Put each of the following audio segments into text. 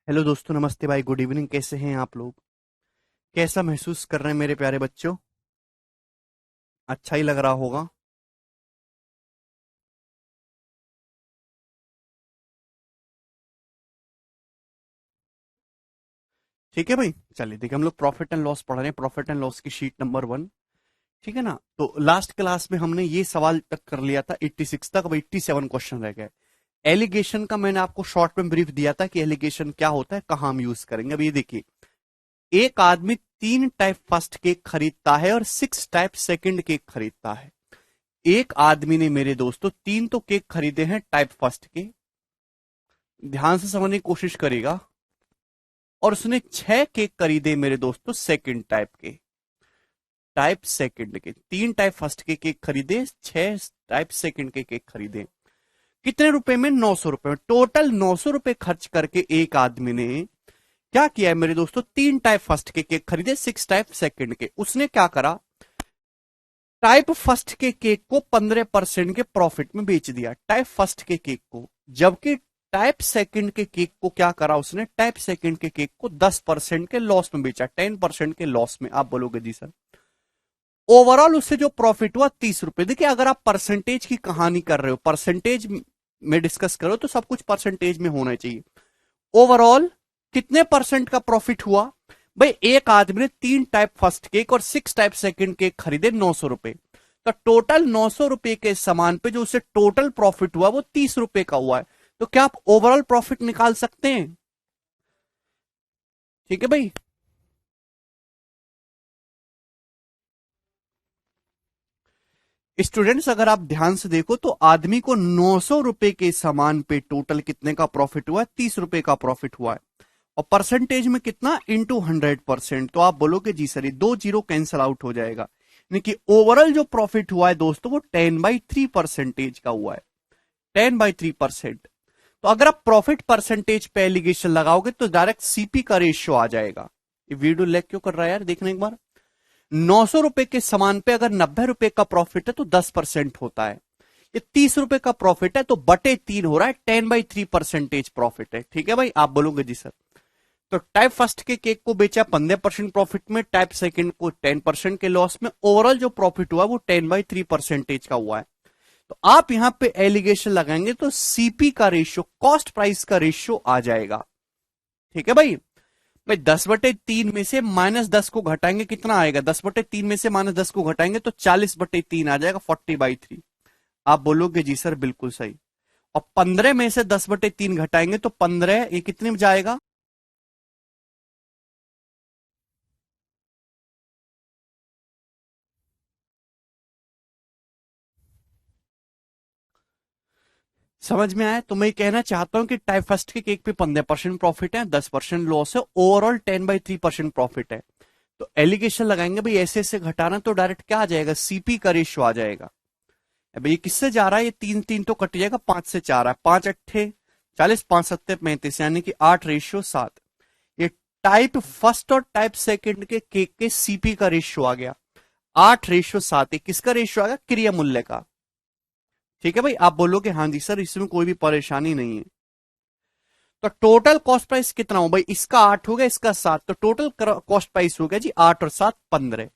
Hello दोस्तों, नमस्ते भाई, गुड इवनिंग। कैसे हैं आप लोग? कैसा महसूस कर रहे हैं मेरे प्यारे बच्चों? अच्छा ही लग रहा होगा। ठीक है भाई, चलिए देखिए, हम लोग प्रॉफिट एंड लॉस पढ़ रहे हैं, प्रॉफिट एंड लॉस की शीट नंबर 1। ठीक है ना? तो लास्ट क्लास में हमने ये सवाल तक कर लिया था 86 तक। अब 87 क्वेश्चन रह गए। एलिगेशन का मैंने आपको शॉर्ट में ब्रीफ दिया था कि एलिगेशन क्या होता है, कहाँ हम यूज करेंगे। अब ये देखिए, एक आदमी 3 टाइप फर्स्ट केक खरीदता है और 6 टाइप सेकंड केक खरीदता है। एक आदमी ने मेरे दोस्तों 3 तो केक खरीदे हैं टाइप फर्स्ट के, ध्यान से समझने की कोशिश करेगा। और उसने 6 केक खरीदे मेरे दोस्तों सेकंड टाइप के, टाइप सेकंड के। 3 टाइप फर्स्ट के केक खरीदे, 6 टाइप सेकंड के केक खरीदे। कितने रुपए में? 900 रुपए में। टोटल 900 रुपए खर्च करके एक आदमी ने क्या किया है मेरे दोस्तों? 3 टाइप फर्स्ट के केक खरीदे, 6 टाइप सेकंड के। उसने क्या करा? टाइप फर्स्ट के केक को 15% के प्रॉफिट में बेच दिया, टाइप फर्स्ट के केक को। जबकि टाइप सेकंड के केक को क्या करा उसने? टाइप सेकंड के केक को 10% के लॉस में बेचा, 10% के लॉस में। आप बोलोगे जी सर, ओवरऑल उससे जो प्रॉफिट हुआ 30 रुपए। देखिए, अगर आप परसेंटेज की कहानी कर रहे हो, परसेंटेज में डिस्कस करो तो सब कुछ परसेंटेज में होना चाहिए। ओवरऑल कितने परसेंट का प्रॉफिट हुआ भाई? एक आदमी ने 3 टाइप फर्स्ट केक और 6 टाइप सेकंड केक खरीदे 900 रुपए। तो टोटल 900 रुपए के सामान पे जो उसे टोटल प्रॉफिट हुआ वो 30 रुपए का हुआ है। तो क्या आप ओवरऑल प्रॉफिट निकाल सकते हैं? ठीक है भाई। स्टूडेंट्स, अगर आप ध्यान से देखो तो आदमी को 900 रुपए के सामान पे टोटल कितने का प्रॉफिट हुआ है? 30 रुपए का प्रॉफिट हुआ है। और परसेंटेज में कितना? इंटू 100%। तो आप बोलोगे जी सर, ये 2 जीरो कैंसल आउट हो जाएगा, यानी कि ओवरऑल जो प्रॉफिट हुआ है दोस्तों वो 10/3% का हुआ है। 10/3%। तो अगर आप प्रॉफिट परसेंटेज पे एलिगेशन लगाओगे तो डायरेक्ट सीपी का रेशियो आ जाएगा। ये वीडियो लैग क्यों कर रहा है यार? देखने एक बार। 900 रुपए के सामान पे अगर 90 रुपए का प्रॉफिट है तो 10% होता है। ये 30 रुपए का प्रॉफिट है तो बटे 3 हो रहा है, 10/3% प्रॉफिट है। ठीक है भाई, आप बोलोगे जी सर। तो टाइप फर्स्ट के केक को बेचा 15% प्रॉफिट में, टाइप सेकंड को 10% के लॉस में। ओवरऑल जो प्रॉफिट हुआ वो 10/3% का हुआ है। तो आप यहां पे एलिगेशन लगाएंगे तो सीपी का रेशियो, कॉस्ट प्राइस का रेशियो आ जाएगा। ठीक है भाई। भाई 10/3 में से -10 को घटाएंगे, कितना आएगा? 10/3 में से -10 को घटाएंगे तो 40/3 आ जाएगा, 40/3। आप बोलोगे जी सर बिल्कुल सही। और 15 में से 10/3 घटाएंगे तो 15, ये कितने में जाएगा? समझ में आया? तो मैं कहना चाहता हूं कि टाइप फर्स्ट के केक पे 15% प्रॉफिट है, 10% लॉस है, ओवरऑल 10/3% प्रॉफिट है। तो एलिगेशन लगाएंगे भाई, ऐसे ऐसे घटाना तो डायरेक्ट क्या आ जाएगा? सीपी का रेशियो आ जाएगा। अब ये किससे जा रहा है? ये तीन तीन तो कट जाएगा, 5 से 4 है, 5 अट्ठे 40, 5 सत्ते 35, यानी कि 8/7। ये टाइप फर्स्ट और टाइप सेकंड के केक के सीपी का रेशियो आ गया 8/7। ये किसका रेशियो आ गया? क्रिया मूल्य का। ठीक है भाई, आप बोलोगे हाँ जी सर, इसमें कोई भी परेशानी नहीं है। तो टोटल कॉस्ट प्राइस कितना हो भाई? इसका 8 हो गया, इसका 7, तो टोटल कॉस्ट प्राइस हो गया जी 8 और 7 15।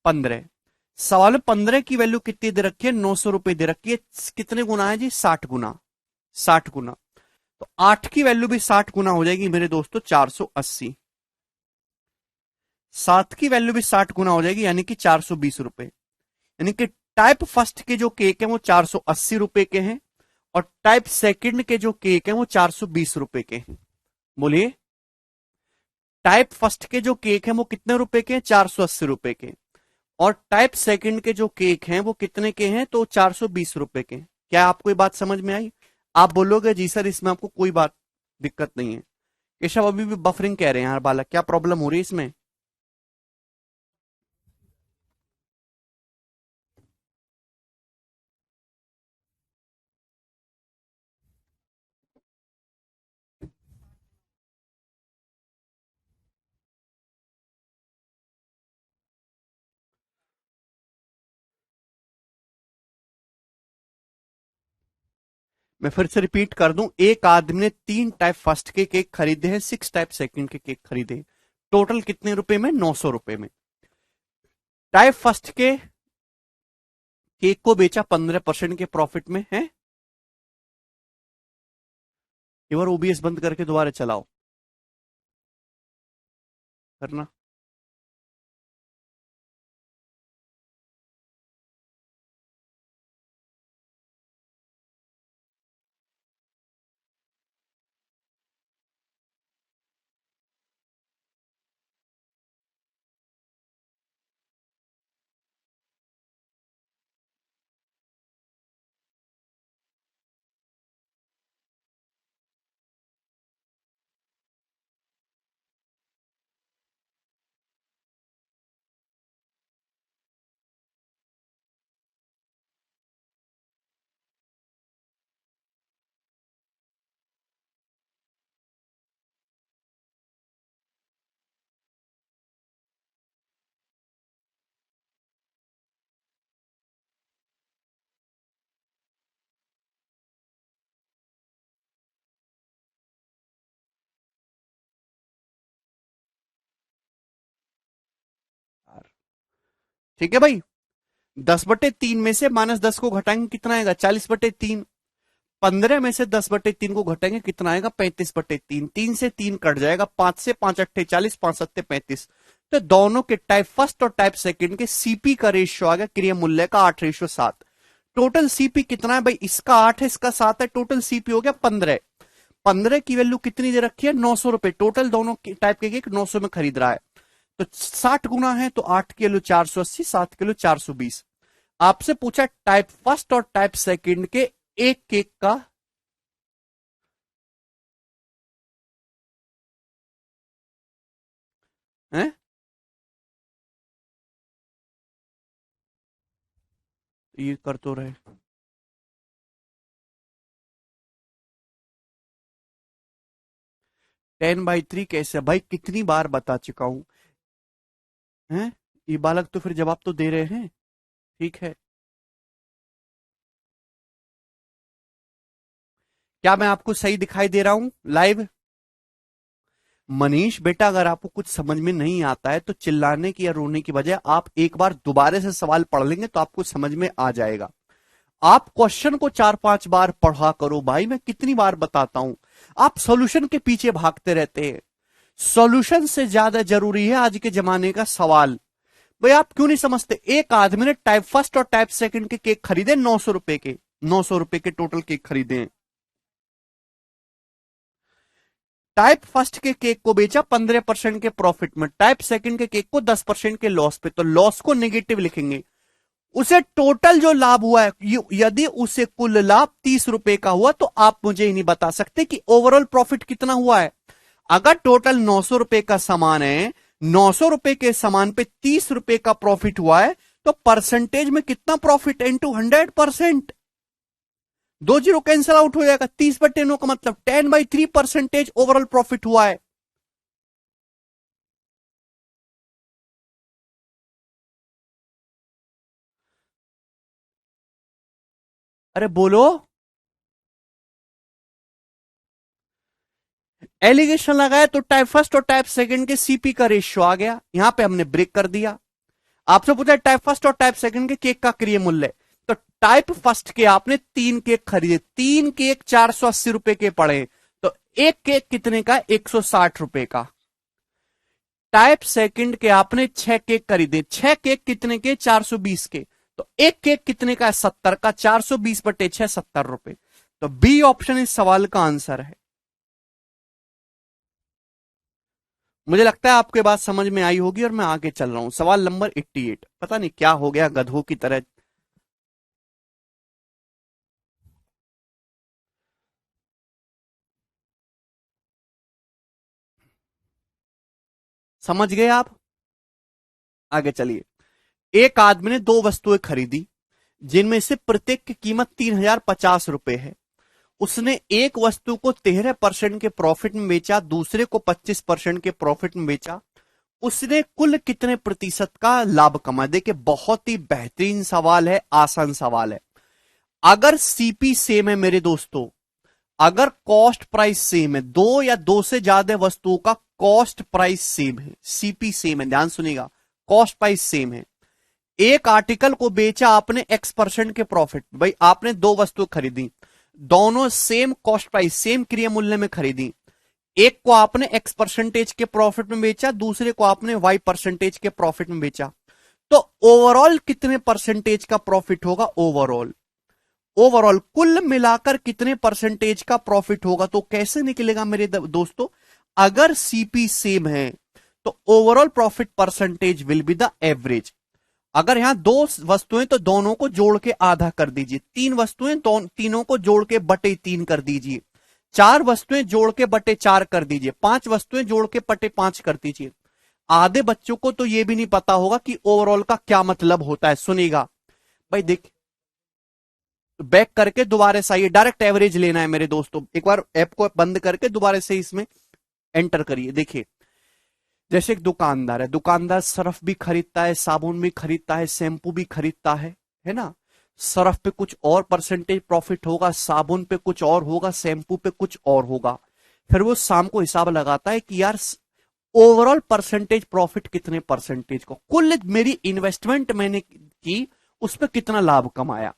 15। सवाल में 15 की वैल्यू कितनी दे रखी है? 900 रुपए दे रखी है। कितने गुना है जी? 60 गुना। 60 गुना। तो 8 की वैल्यू भी 60 गुना हो जाएगी मेरे दोस्तों, 480। 7 की वैल्यू भी 60 गुना हो जाएगी, यानी कि 420 रुपए। यानी कि टाइप फर्स्ट के जो केक है वो 480 रुपए के हैं, और टाइप सेकंड के जो केक है वो 420 रुपए के हैं। बोलिए। टाइप फर्स्ट के जो केक हैं वो कितने रुपए के हैं? 480 रुपए के। और टाइप सेकंड के जो केक हैं वो कितने के हैं? तो 420 रुपए के। क्या आपको ये बात समझ में आई? आप बोलोगे जी सर, इसमें आपको कोई बात दिक्कत नहीं है। केशव अभी भी बफरिंग कह रहे हैं यार बालक, क्या प्रॉब्लम हो रही है इसमें? मैं फिर से रिपीट कर दूं, एक आदमी ने 3 टाइप फर्स्ट के केक खरीदे हैं, 6 टाइप सेकंड के केक खरीदे हैं। टोटल कितने रुपए में? 900 रुपए में। टाइप फर्स्ट के केक को बेचा 15% के प्रॉफिट में है। एक बार ओबीएस बंद करके दोबारा चलाओ, करना। ठीक है भाई, 10/3 में से -10 को घटाएंगे कितना आएगा? 40/3। 15 में से 10/3 को घटाएंगे कितना आएगा? 35/3। 3 से 3 कट जाएगा, 5 से 5 अट्ठे 40, 5 सत्ते 35। तो दोनों के टाइप फर्स्ट और टाइप सेकंड के सीपी का रेशियो आ गया क्रिया मूल्य का 8:7। टोटल सीपी कितना है भाई? इसका 8 है, इसका 7 है, टोटल सीपी हो गया 15। 15 की वैल्यू कितनी दे रखी है? 900 रुपए। टोटल दोनों टाइप के केक 900 में खरीद रहा है, तो 60 गुना है तो 8 किलो 480, 7 किलो 420। आपसे पूछा टाइप फर्स्ट और टाइप सेकंड के एक केक का है, ये कर तो रहे। 10/3 कैसे भाई? कितनी बार बता चुका हूं। हैं, ये बालक तो फिर जवाब तो दे रहे हैं। ठीक है, क्या मैं आपको सही दिखाई दे रहा हूं लाइव? मनीष बेटा, अगर आपको कुछ समझ में नहीं आता है तो चिल्लाने की या रोने की बजाय आप एक बार दोबारा से सवाल पढ़ लेंगे तो आपको समझ में आ जाएगा। आप क्वेश्चन को 4-5 बार पढ़ा करो भाई, मैं कितनी बार बताता हूं। आप सॉल्यूशन के पीछे भागते रहते हैं। सॉल्यूशन से ज्यादा जरूरी है आज के जमाने का सवाल। भाई आप क्यों नहीं समझते? एक आदमी ने टाइप फर्स्ट और टाइप सेकंड के केक खरीदे 900 रुपए के, 900 रुपए के टोटल केक खरीदे। टाइप फर्स्ट के केक को बेचा 15% के प्रॉफिट में, टाइप सेकंड के केक को 10% के लॉस पे, तो लॉस को नेगेटिव लिखेंगे। उसे टोटल जो लाभ हुआ है, यदि उसे कुल लाभ 30 रुपए का हुआ तो आप मुझे ही नहीं बता सकते कि ओवरऑल प्रॉफिट कितना हुआ है। अगर टोटल 900 रुपए का सामान है, 900 रुपए के सामान पे 30 रुपए का प्रॉफिट हुआ है, तो परसेंटेज में कितना प्रॉफिट है? इंटू 100%। 2 जीरो कैंसिल आउट हो जाएगा। 30/9 का मतलब 10/3% ओवरऑल प्रॉफिट हुआ है। अरे बोलो। एलिगेशन लगाया तो टाइप फर्स्ट और टाइप सेकंड के सीपी का रेशियो आ गया, यहां पे हमने ब्रेक कर दिया। आपसे पूछा टाइप फर्स्ट और टाइप सेकंड के केक का क्रिय मूल्य, तो टाइप फर्स्ट के आपने 3 केक खरीदे, 3 केक 480 रुपए के पड़े, तो एक केक कितने का? 160 रुपए का। टाइप सेकंड के आपने 6 केक खरीदे, 6 केक कितने के? 420 के, तो एक केक कितने का? 70 का। 420/6 70 रुपए। तो बी ऑप्शन इस सवाल का आंसर है। मुझे लगता है आपको ये बात समझ में आई होगी और मैं आगे चल रहा हूं। सवाल नंबर 88। पता नहीं क्या हो गया गधों की तरह। समझ गए आप? आगे चलिए। एक आदमी ने 2 वस्तुएं खरीदी जिनमें से प्रत्येक की कीमत 3050 रुपए है। उसने एक वस्तु को 13% के प्रॉफिट में बेचा, दूसरे को 25% के प्रॉफिट में बेचा। उसने कुल कितने प्रतिशत का लाभ कमाया? देखिए बहुत ही बेहतरीन सवाल है, आसान सवाल है। अगर सीपी सेम है मेरे दोस्तों, अगर कॉस्ट प्राइस सेम है, दो या दो से ज्यादा वस्तुओं का कॉस्ट प्राइस सेम है, सीपी सेम है, ध्यान सुनिएगा, कॉस्ट प्राइस सेम है, एक आर्टिकल को बेचा आपने X% के प्रॉफिट, भाई आपने दो वस्तु खरीदी, दोनों सेम कॉस्ट प्राइस सेम क्रिया मूल्य में खरीदी, एक को आपने X% के प्रॉफिट में बेचा, दूसरे को आपने Y% के प्रॉफिट में बेचा, तो ओवरऑल कितने परसेंटेज का प्रॉफिट होगा? ओवरऑल, ओवरऑल कुल मिलाकर कितने परसेंटेज का प्रॉफिट होगा? तो कैसे निकलेगा मेरे दोस्तों? अगर सीपी सेम है तो overall profit percentage will be the average. अगर यहां दो वस्तुएं तो दोनों को जोड़ के आधा कर दीजिए, तीन वस्तुएं तो तीनों को जोड़ के बटे 3 कर दीजिए, चार वस्तुएं जोड़ के बटे 4 कर दीजिए, पांच वस्तुएं जोड़ के बटे 5 कर दीजिए। आधे बच्चों को तो यह भी नहीं पता होगा कि ओवरऑल का क्या मतलब होता है। सुनिएगा भाई, देख बैक करके दोबारा से आइए, डायरेक्ट एवरेज लेना है मेरे दोस्तों, एक बार ऐप को बंद करके दोबारा से इसमें एंटर करिए। देखिए, जैसे एक दुकानदार है, दुकानदार सर्फ भी खरीदता है, साबुन भी खरीदता है, शैम्पू भी खरीदता है ना। सर्फ पे कुछ और परसेंटेज प्रॉफिट होगा, साबुन पे कुछ और होगा, शैम्पू पे कुछ और होगा। फिर वो शाम को हिसाब लगाता है कि यार ओवरऑल परसेंटेज प्रॉफिट कितने परसेंटेज को, कुल मेरी इन्वेस्टमेंट मैंने की उस पर कितना लाभ कमाया।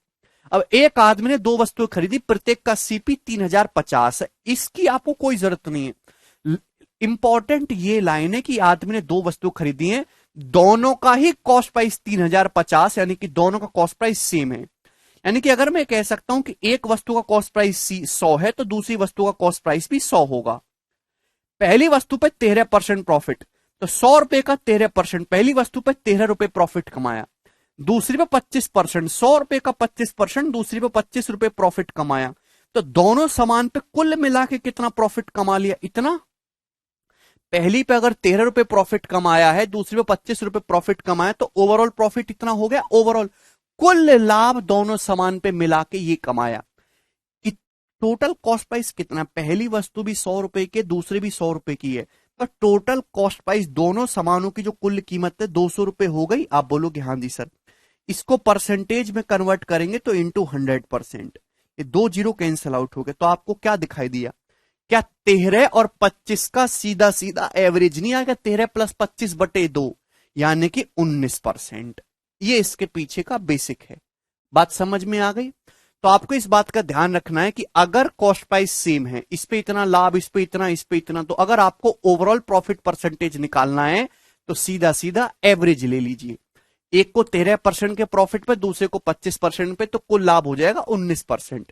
अब एक आदमी ने दो वस्तुएं खरीदी, प्रत्येक का सीपी 3050 है, इसकी आपको कोई जरूरत नहीं है। इंपॉर्टेंट ये लाइन है कि आदमी ने दो वस्तु खरीदी है, दोनों का ही कॉस्ट प्राइस 3050, यानी कि दोनों का कॉस्ट प्राइस सेम है। यानी कि अगर मैं कह सकता हूं कि एक वस्तु का कॉस्ट प्राइस 100 है तो दूसरी वस्तु का कॉस्ट प्राइस भी 100 होगा। पहली वस्तु पे 13% प्रॉफिट, तो 100 रुपए का 13%, पहली वस्तु पे 13 रुपए प्रॉफिट कमाया, दूसरी पे 25%, 100 रुपए का 25%, दूसरी पे 25 रुपए प्रॉफिट कमाया, तो दोनों समान पे कुल मिला के कितना प्रॉफिट कमा लिया? इतना। पहली पे अगर 13 रुपए प्रॉफिट कमाया है, दूसरी पे 25 रुपए प्रॉफिट कमाया, तो ओवरऑल प्रॉफिट इतना हो गया। ओवरऑल कुल लाभ दोनों समान पे मिला के ये कमाया। टोटल कॉस्ट प्राइस कितना? पहली वस्तु भी 100 रुपए की, दूसरी भी 100 रुपए की है, तो टोटल कॉस्ट प्राइस दोनों सामानों की जो कुल कीमत है 200 रुपए हो गई। आप बोलोगे हाँ जी सर, इसको परसेंटेज में कन्वर्ट करेंगे तो इंटू 100%, ये दो जीरो कैंसिल आउट हो गए। तो आपको क्या दिखाई दिया? क्या 13 और 25 का सीधा सीधा एवरेज नहीं आ गया? 13 प्लस 25 बटे 2 यानी कि 19%। ये इसके पीछे का बेसिक है। बात समझ में आ गई? तो आपको इस बात का ध्यान रखना है कि अगर कॉस्ट प्राइस सेम है, इस पे इतना लाभ, इस पे इतना, इस पे इतना, तो अगर आपको ओवरऑल प्रॉफिट परसेंटेज निकालना है तो सीधा सीधा एवरेज ले लीजिए। एक को 13% के प्रॉफिट पे, दूसरे को 25% पे, तो कुल लाभ हो जाएगा 19%।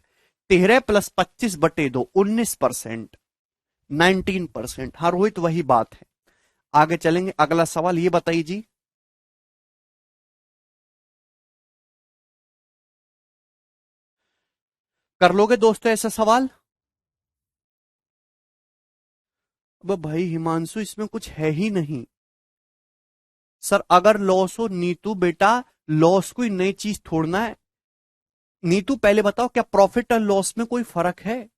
13 प्लस 25 बटे 2 19%, 19%। हाँ रोहित, वही बात है। आगे चलेंगे, अगला सवाल ये बताइए जी। कर लोगे दोस्तों ऐसा सवाल? अब भाई हिमांशु, इसमें कुछ है ही नहीं सर। अगर लॉस हो नीतू बेटा, लॉस कोई नई चीज छोड़ना है। नीतू पहले बताओ, क्या प्रॉफिट और लॉस में कोई फर्क है?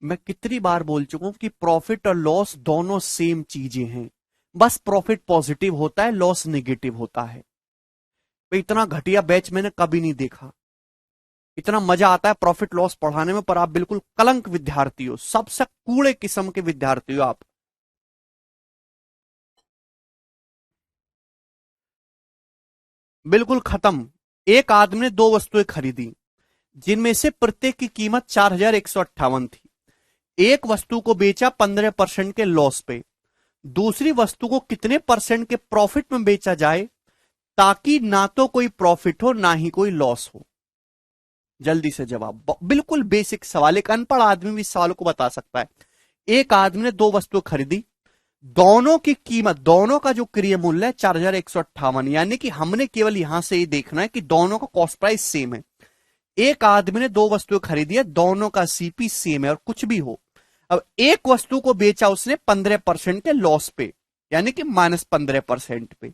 मैं कितनी बार बोल चुका हूं कि प्रॉफिट और लॉस दोनों सेम चीजें हैं, बस प्रॉफिट पॉजिटिव होता है, लॉस नेगेटिव होता है। भाई इतना घटिया बैच मैंने कभी नहीं देखा। इतना मजा आता है प्रॉफिट लॉस पढ़ाने में, पर आप बिल्कुल कलंक विद्यार्थी हो, सबसे कूड़े किस्म के विद्यार्थी हो आप। बिल्कुल खत्म। एक आदमी ने दो वस्तुएं खरीदी, जिनमें से प्रत्येक की कीमत 4158 थी। एक वस्तु को बेचा 15% के लॉस पे, दूसरी वस्तु को कितने परसेंट के प्रॉफिट में बेचा जाए ताकि ना तो कोई प्रॉफिट हो ना ही कोई लॉस हो? जल्दी से जवाब। बिल्कुल बेसिक सवाल, एक अनपढ़ आदमी भी इस सवाल को बता सकता है। एक आदमी ने दो वस्तु खरीदी, दोनों की कीमत, दोनों का जो क्रिय मूल्य है 4158, यानी कि हमने केवल यहां से ये देखना है कि दोनों का कॉस्ट प्राइस सेम है। एक आदमी ने दो वस्तुएं खरीदी है, दोनों का सीपी सेम है, और कुछ भी हो, अब एक वस्तु को बेचा उसने 15% के लॉस पे, यानी कि -15% पे,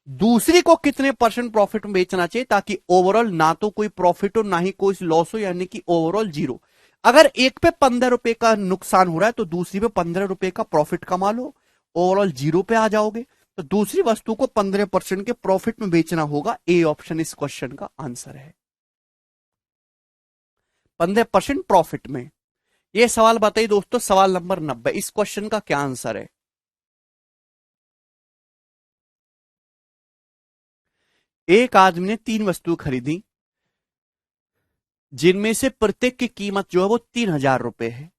दूसरी को कितने परसेंट प्रॉफिट में बेचना चाहिए ताकि ओवरऑल ना तो कोई प्रॉफिट हो ना ही कोई लॉस हो, यानी कि ओवरऑल जीरो। अगर एक पे 15 रुपए का नुकसान हो रहा है तो दूसरी पे 15 रुपए का प्रॉफिट कमा लो, ओवरऑल जीरो पे आ जाओगे। तो दूसरी वस्तु को 15% के प्रॉफिट में बेचना होगा। ए ऑप्शन इस क्वेश्चन का आंसर है। 15% प्रॉफिट में। ये सवाल बताइए दोस्तों, सवाल नंबर 90, इस क्वेश्चन का क्या आंसर है? एक आदमी ने 3 वस्तु खरीदी, जिनमें से प्रत्येक की कीमत जो है वो 3,000 रुपए है।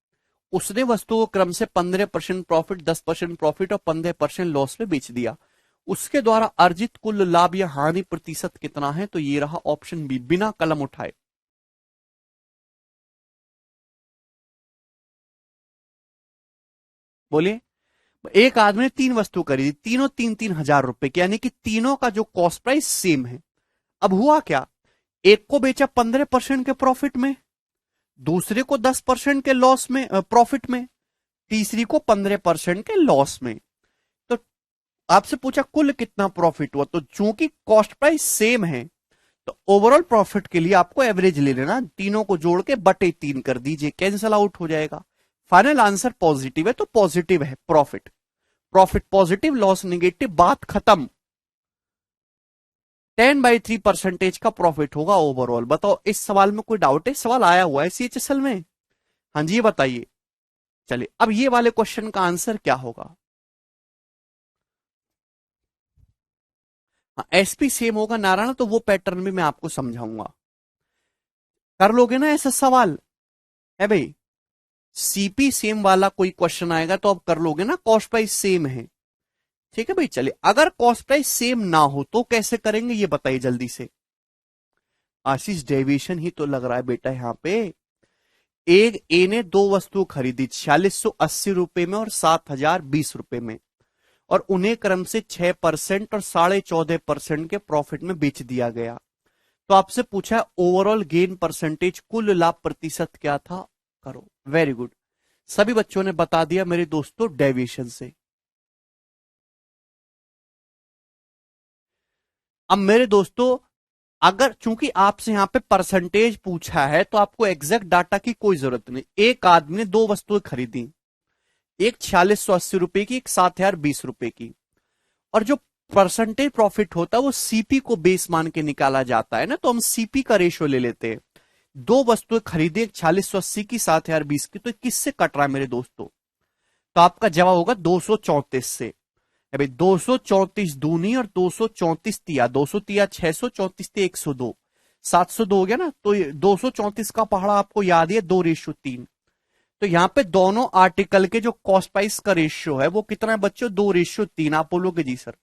उसने वस्तु को क्रम से 15% प्रॉफिट, 10% प्रॉफिट और 15% लॉस में बेच दिया। उसके द्वारा अर्जित कुल लाभ या हानि प्रतिशत कितना है? तो ये रहा ऑप्शन बी, बिना कलम उठाए। बोलिए। एक आदमी ने 3 वस्तु खरीदी, तीनों 3,000 रुपए की, यानी कि तीनों का जो कॉस्ट प्राइस सेम है। अब हुआ क्या, एक को बेचा 15% के प्रॉफिट में, दूसरे को 10% के लॉस में, प्रॉफिट में, तीसरी को 15% के लॉस में। तो आपसे पूछा कुल कितना प्रॉफिट हुआ, तो चूंकि कॉस्ट प्राइस सेम है तो ओवरऑल प्रॉफिट के लिए आपको एवरेज ले लेना, तीनों को जोड़ के बटे 3 कर दीजिए, कैंसल आउट हो जाएगा। फाइनल आंसर पॉजिटिव है, तो पॉजिटिव है profit. Profit positive, loss negative, बात खत्म। 10/3% का प्रॉफिट होगा ओवरऑल। बताओ इस सवाल में कोई डाउट है? सवाल आया हुआ है CHSL में। हाँ जी, ये बताइए। चलिए अब ये वाले क्वेश्चन का आंसर क्या होगा? हाँ, SP सेम होगा नारायण, तो वो पैटर्न भी मैं आपको समझाऊंगा। कर लोगे ना ऐसा सवाल? है भाई, CP सेम वाला कोई क्वेश्चन आएगा तो आप कर लोगे ना, कॉस्ट प्राइस सेम है। ठीक है भाई, चलिए अगर कॉस्ट प्राइस सेम ना हो तो कैसे करेंगे ये बताइए जल्दी से। आशीष डेविएशन ही तो लग रहा है बेटा यहाँ पे। एक ए ने 2 वस्तु खरीदी 4680 रुपए में और 7020 रुपए में, और उन्हें क्रम से 6% और 14.5% के प्रॉफिट में बेच दिया गया। तो आपसे पूछा है ओवरऑल गेन परसेंटेज, कुल लाभ प्रतिशत क्या था? करो। वेरी गुड, सभी बच्चों ने बता दिया मेरे दोस्तों डेविएशन से। अब मेरे दोस्तों, अगर चूंकि आपसे यहां पे परसेंटेज पूछा है तो आपको एग्जैक्ट डाटा की कोई जरूरत नहीं। एक आदमी ने 2 वस्तुएं खरीदी, एक 4680 रुपए की, एक 7020 रुपए की, और जो परसेंटेज प्रॉफिट होता है वो CP को बेस मान के निकाला जाता है ना, तो हम CP का रेशियो ले लेते हैं। 2 वस्तुएं खरीदी, एक 4680 की, 7020 की, तो किससे कट रहा है मेरे दोस्तों? तो आपका जवाब होगा 234 से। भाई 234 दूनी और 234 तिया, 200 तिया 600, 34 तिया 102, 702 हो गया ना। तो 234 का पहाड़ा आपको याद है 2:3। तो यहां पे दोनों आर्टिकल के जो कॉस्ट प्राइस का रेशियो है वो कितना है बच्चों? 2:3। आप बोलोगे जी सर,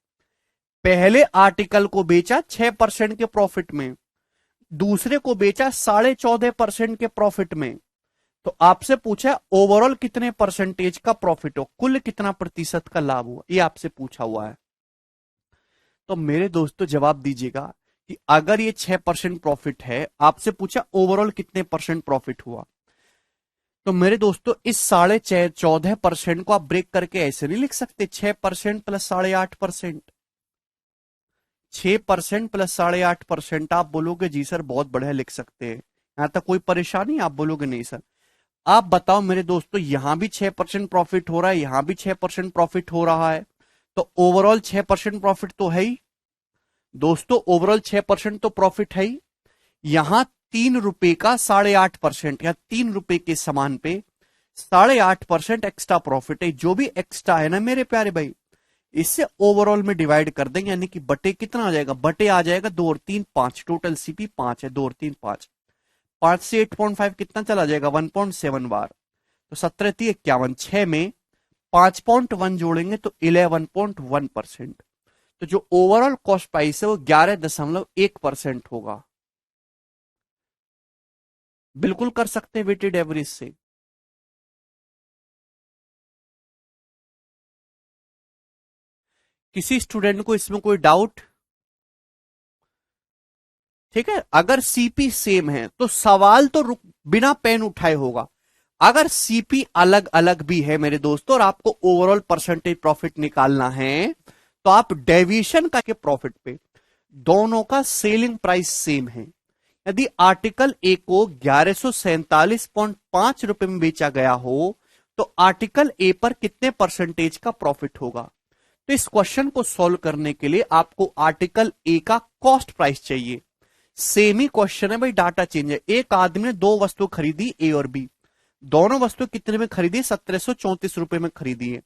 पहले आर्टिकल को बेचा 6% के प्रॉफिट में, दूसरे को बेचा 14.5% के प्रॉफिट में, तो आपसे पूछा ओवरऑल कितने परसेंटेज का प्रॉफिट हो, कुल कितना प्रतिशत का लाभ हुआ, ये आपसे पूछा हुआ है। तो मेरे दोस्तों जवाब दीजिएगा कि अगर ये 6% प्रॉफिट है, आपसे पूछा ओवरऑल कितने परसेंट प्रॉफिट हुआ, तो मेरे दोस्तों इस 14.5% को आप ब्रेक करके ऐसे नहीं लिख सकते, 6% प्लस 8.5%। 6% प्लस 8.5%। आप बोलोगे जी सर बहुत बढ़िया लिख सकते हैं, यहां तक कोई परेशानी? आप बोलोगे नहीं सर। आप बताओ मेरे दोस्तों, यहां भी 6% प्रॉफिट हो रहा है, यहां भी 6% प्रॉफिट हो रहा है, तो ओवरऑल 6% प्रॉफिट तो है ही दोस्तों, ओवरऑल 6% तो प्रॉफिट है ही। यहां 3 रुपए का 8.5% या 3 रुपए के समान पे 8.5% एक्स्ट्रा प्रॉफिट है। जो भी एक्स्ट्रा है ना मेरे प्यारे भाई, इससे ओवरऑल में डिवाइड कर देंगे, यानी कि बटे कितना आ जाएगा? बटे आ जाएगा 2 और 3 5, टोटल CP 5 है, 2 और 3 5, 5 से 8.5 कितना चला जाएगा? 1.7 बार। तो 17×3 = 51, 6 में 5.1 जोड़ेंगे तो 11.1%। तो जो ओवरऑल कॉस्ट प्राइस है वो 11.1% होगा। बिल्कुल कर सकते हैं वेटेड एवरेज से। किसी स्टूडेंट को इसमें कोई डाउट? ठीक है, अगर CP सेम है तो सवाल तो बिना पेन उठाए होगा। अगर CP अलग अलग भी है मेरे दोस्तों और आपको ओवरऑल परसेंटेज प्रॉफिट निकालना है, तो आप डेविएशन का के प्रॉफिट पे दोनों का सेलिंग प्राइस सेम है। यदि आर्टिकल ए को 1147.5 रुपए में बेचा गया हो तो आर्टिकल ए पर कितने परसेंटेज का प्रॉफिट होगा? तो इस क्वेश्चन को सॉल्व करने के लिए आपको आर्टिकल ए का कॉस्ट प्राइस चाहिए, सेम ही क्वेश्चन है भाई, डाटा चेंज है। एक आदमी ने दो वस्तु खरीदी, ए और बी। दोनों वस्तु कितने में खरीदी? 1734 रुपए में खरीदी है।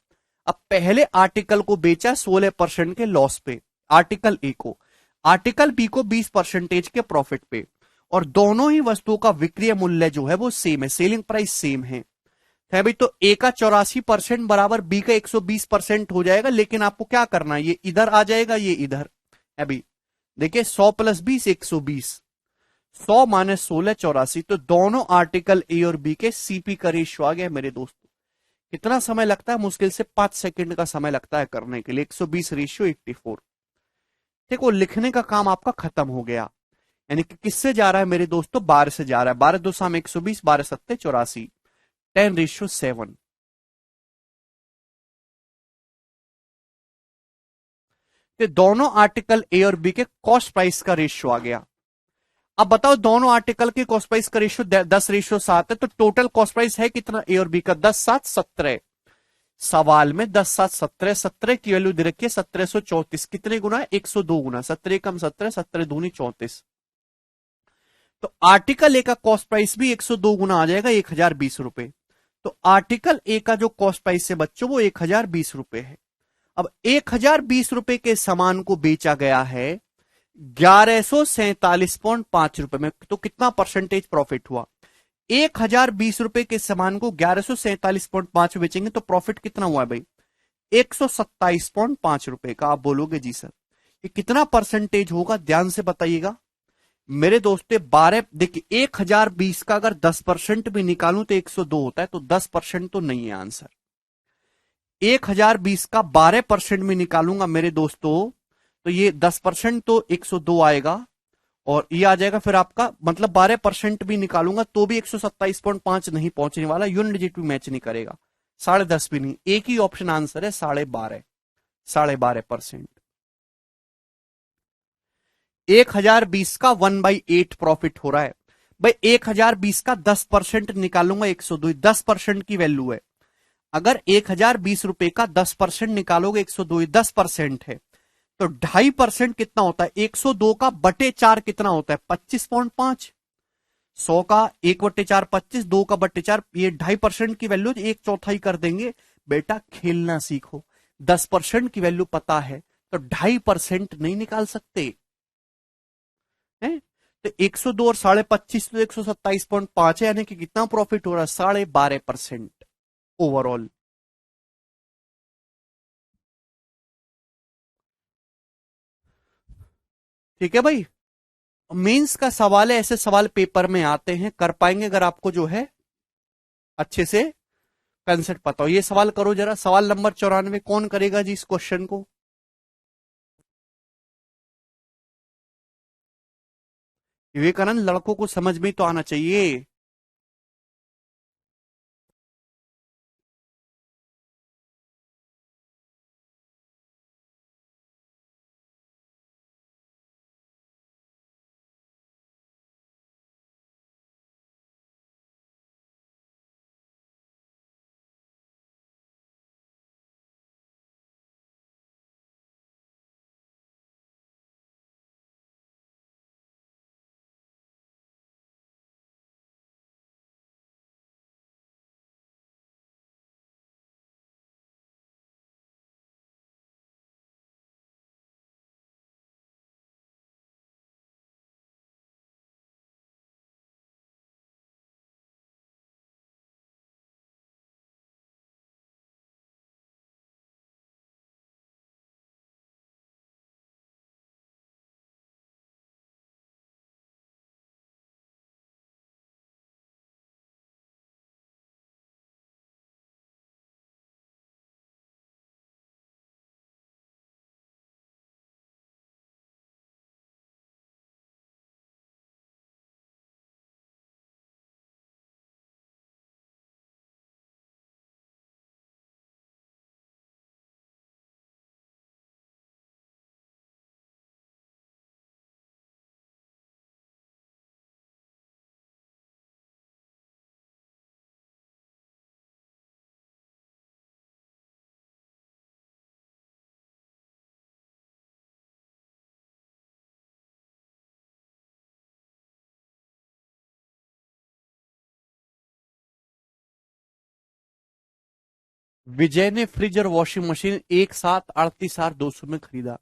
अब पहले आर्टिकल को बेचा 16% के लॉस पे, आर्टिकल ए को। आर्टिकल बी को 20% के प्रॉफिट पे। और दोनों ही वस्तुओं का विक्रय मूल्य जो है वो सेम है, सेलिंग प्राइस सेम है भाई। तो ए का 84% बराबर बी का 120% हो जाएगा। लेकिन आपको क्या करना है, ये इधर आ जाएगा, ये इधर है भाई। देखिए 100 प्लस 20 120, 100 माइनस 16 84। तो दोनों आर्टिकल ए और बी के सीपी का रेशियो आ गया मेरे दोस्तों। कितना समय लगता है? मुश्किल से 5 सेकंड का समय लगता है करने के लिए। 120 रेशियो 84। देखो लिखने का काम आपका खत्म हो गया। यानी कि किससे जा रहा है मेरे दोस्तों? 12 से जा रहा है। 12 दो साम 120, 12 सत्ते 84, 10:7। तो दोनों आर्टिकल ए और बी के कॉस्ट प्राइस का रेशियो आ गया। अब बताओ दोनों आर्टिकल के कॉस्ट प्राइस का रेशियो 10:7 है, तो टोटल कॉस्ट प्राइस है कितना ए और बी का? 10×7=17। सवाल में 10×7=17, 17 की वैल्यू दे रखी है 1734। कितने गुना है? 102 गुना। 17 कम 17, 17 दूनी 34। तो आर्टिकल ए का कॉस्ट प्राइस भी 102 गुना आ जाएगा, 1020 रुपए। तो आर्टिकल ए का जो कॉस्ट प्राइस है बच्चों वो 1020 रुपए है। अब 1020 रुपए के सामान को बेचा गया है 1147.5 रुपए में। तो कितना परसेंटेज प्रॉफिट हुआ? 1020 रुपए के सामान को 1147.5 बेचेंगे तो प्रॉफिट कितना हुआ भाई? 127.5 रुपए का। आप बोलोगे जी सर ये कितना परसेंटेज होगा? ध्यान से बताइएगा मेरे दोस्तों। 12 देखिए 1020 का अगर 10% भी निकालूं तो 102 होता है, तो 10% तो नहीं है आंसर। 1020 का 12% में निकालूंगा मेरे दोस्तों तो ये 10% तो 102 आएगा। और ये आ जाएगा फिर आपका, मतलब 12% भी निकालूंगा तो भी 127.5 नहीं पहुंचने वाला। यूनिट डिजिट भी मैच नहीं करेगा। 10.5 भी नहीं। एक ही ऑप्शन आंसर है 12.5, 12.5%। 1020 का 1/8 प्रॉफिट हो रहा है भाई। 1020 का 10% निकालूंगा 102, 10% की वैल्यू है। अगर 1020 रुपए का 10% निकालोगे 102, 10% है। तो 2.5% कितना होता है? 102 का बटे 4 कितना होता है? 25.5। 100 का 1/4 25, 2 का बटे 4, ये 2.5% की वैल्यू 1/4 कर देंगे। बेटा खेलना सीखो। 10% की वैल्यू पता है तो 2.5% नहीं निकाल सकते हैं? तो 102 और 25.5 तो 127.5 है। यानी कि कितना प्रॉफिट हो रहा है? 12.5% ओवरऑल। ठीक है भाई। मेंस का सवाल है, ऐसे सवाल पेपर में आते हैं, कर पाएंगे अगर आपको जो है अच्छे से कंसेप्ट पता हो। ये सवाल करो जरा, सवाल नंबर 94 कौन करेगा जी इस क्वेश्चन को? विवेकानंद लड़कों को समझ में तो आना चाहिए। विजय ने फ्रिज और वॉशिंग मशीन एक साथ 38,200 में खरीदा।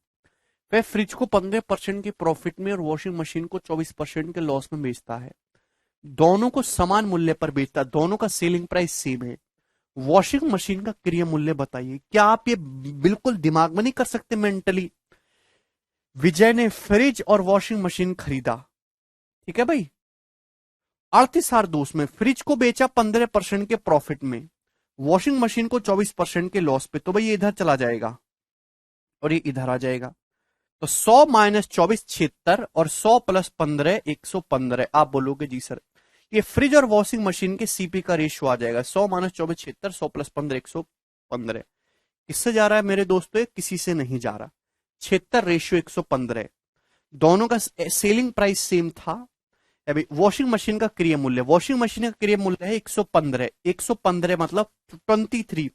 वह फ्रिज को 15% के प्रॉफिट में और वॉशिंग मशीन को 24% के लॉस में बेचता है। दोनों को समान मूल्य पर बेचता है, दोनों का सेलिंग प्राइस सेम है। वॉशिंग मशीन का क्रय मूल्य बताइए। क्या आप ये बिल्कुल दिमाग में नहीं कर सकते मेंटली? विजय ने फ्रिज और वॉशिंग मशीन खरीदा, ठीक है भाई, 38,200 में। फ्रिज को बेचा 15% के प्रॉफिट में, वॉशिंग मशीन को 24% के लॉस पे। तो भाई ये इधर चला जाएगा और ये इधर आ जाएगा। तो 100 माइनस 24 76 और 100 प्लस 15 115। आप बोलोगे जी सर ये फ्रिज और वॉशिंग मशीन के सीपी का रेशियो आ जाएगा। 100 माइनस 24 76, 100 प्लस 15 115। किससे जा रहा है मेरे दोस्तों? किसी से नहीं जा रहा। 76 रेशियो 115। दोनों का सेलिंग प्राइस सेम था। अभी वॉशिंग मशीन का क्रय मूल्य, वॉशिंग मशीन का क्रय मूल्य है 115। 115 मतलब 23।